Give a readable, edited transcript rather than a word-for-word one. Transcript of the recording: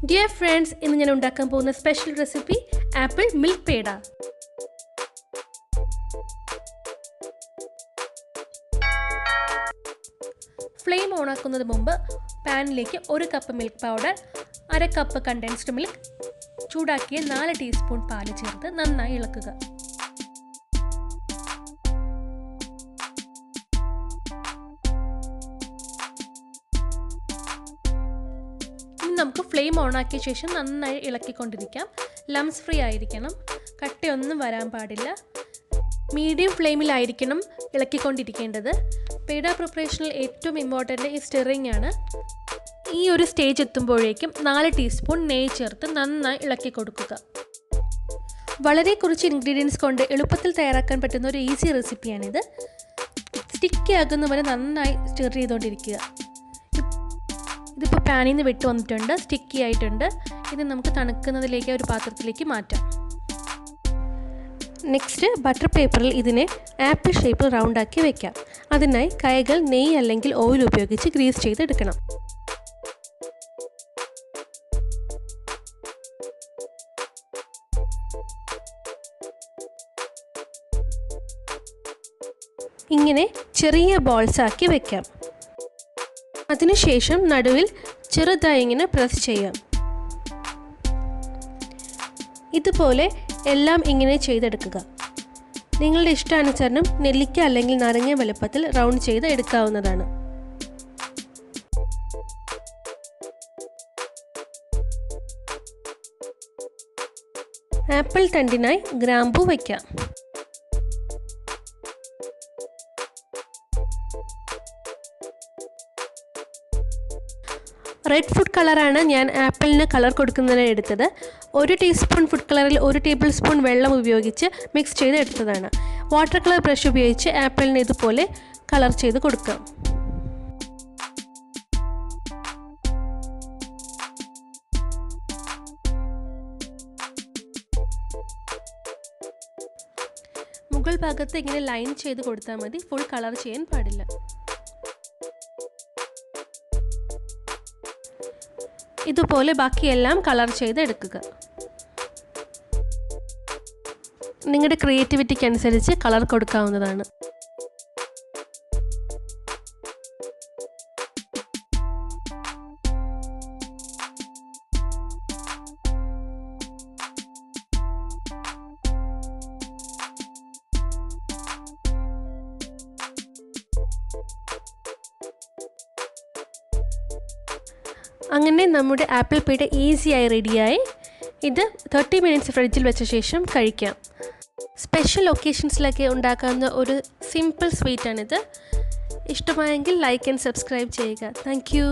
Dear friends, ഇന്ന് ഞാൻ ഉണ്ടാക്കാൻ പോകുന്ന special recipe apple milk peda. Flame on ആക്കുന്നതിന് മുമ്പ് പാനിലേക്ക് 1 cup milk powder, 1/2 cup condensed milk, ചൂടാക്കിയ 4 ടീസ്പൂൺ പാൽ ചേർത്ത് നന്നായി ഇളക്കുക. നമുക്ക് ഫ്ലെയിം ഓൺ ആക്കിയ ശേഷം നന്നായി ഇളക്കിക്കൊണ്ടിരിക്കാം. ലംസ് ഫ്രീ ആയിരിക്കണം, കട്ടയൊന്നും വരാൻ പാടില്ല. മീഡിയം ഫ്ലെയിമിലായിരിക്കണം ഇളക്കിക്കൊണ്ടിരിക്കേണ്ടത്. പേട പ്രിപ്പറേഷനിൽ ഏറ്റവും ഇമ്പോർട്ടൻ്റ് ഈ സ്റ്റിറിങ് ആണ്. ഈ ഒരു സ്റ്റേജ് എത്തുമ്പോഴേക്കും 4 ടീസ്പൂൺ നെയ്യ് ചേർത്ത് നന്നായി ഇളക്കി കൊടുക്കുക. വളരെ കുറച്ച് ഇൻഗ്രീഡിയൻസ് കൊണ്ട് എളുപ്പത്തിൽ തയ്യാറാക്കാൻ പറ്റുന്ന ഒരു ഈസി റെസിപ്പിയാണിത്. സ്റ്റിക്കി ആകുന്നവരെ നന്നായി സ്റ്റിർ ചെയ്തുകൊണ്ടിരിക്കുക. ഇതിപ്പോൾ പാനിൽ നിന്ന് വിട്ട് വന്നിട്ടുണ്ട്, സ്റ്റിക്കി ആയിട്ടുണ്ട്. ഇത് നമുക്ക് തണുക്കുന്നതിലേക്ക് ഒരു പാത്രത്തിലേക്ക് മാറ്റാം. നെക്സ്റ്റ് ബട്ടർ പേപ്പറിൽ ഇതിനെ ആപ്പിൾ ഷേപ്പിൽ റൗണ്ടാക്കി വയ്ക്കാം. അതിനായി കൈകൾ നെയ്യ് അല്ലെങ്കിൽ ഓയിൽ ഉപയോഗിച്ച് ഗ്രീസ് ചെയ്തെടുക്കണം. ഇങ്ങനെ ചെറിയ ബോൾസ് ആക്കി വയ്ക്കാം. അതിനുശേഷം നടുവിൽ ചെറുതായി ഇങ്ങനെ പ്രസ് ചെയ്യാം. ഇതുപോലെ എല്ലാം ഇങ്ങനെ ചെയ്തെടുക്കുക. നിങ്ങളുടെ ഇഷ്ടാനുസരണം നെല്ലിക്ക അല്ലെങ്കിൽ നാരങ്ങ വലുപ്പത്തിൽ റൗണ്ട് ചെയ്ത് എടുക്കാവുന്നതാണ്. ആപ്പിൾ തണ്ടിനായി ഗ്രാമ്പൂ വയ്ക്കാം. റെഡ് ഫുഡ് കളറാണ് ഞാൻ ആപ്പിളിന് കളർ കൊടുക്കുന്നതിന് എടുത്തത്. 1 ടീസ്പൂൺ ഫുഡ് കളറിൽ 1 ടേബിൾ സ്പൂൺ വെള്ളം ഉപയോഗിച്ച് മിക്സ് ചെയ്ത് എടുത്തതാണ്. വാട്ടർ കളർ ബ്രഷ് ഉപയോഗിച്ച് ആപ്പിളിന് ഇതുപോലെ കളർ ചെയ്ത് കൊടുക്കാം. മുകൾ ഭാഗത്ത് ഇങ്ങനെ ലൈൻ ചെയ്ത് കൊടുത്താൽ മതി, ഫുൾ കളർ ചെയ്യാൻ പാടില്ല. ഇതുപോലെ ബാക്കിയെല്ലാം കളർ ചെയ്ത് എടുക്കുക. നിങ്ങളുടെ ക്രിയേറ്റിവിറ്റിക്ക് അനുസരിച്ച് കളർ കൊടുക്കാവുന്നതാണ്. അങ്ങനെ നമ്മുടെ ആപ്പിൾ പേട ഈസിയായി റെഡിയായി. ഇത് 30 മിനിറ്റ്സ് ഫ്രിഡ്ജിൽ വെച്ച ശേഷം കഴിക്കാം. സ്പെഷ്യൽ ഒക്കേഷൻസിലൊക്കെ ഉണ്ടാക്കാവുന്ന ഒരു സിമ്പിൾ സ്വീറ്റാണിത്. ഇഷ്ടമായെങ്കിൽ ലൈക്ക് ആൻഡ് സബ്സ്ക്രൈബ് ചെയ്യുക. Thank you.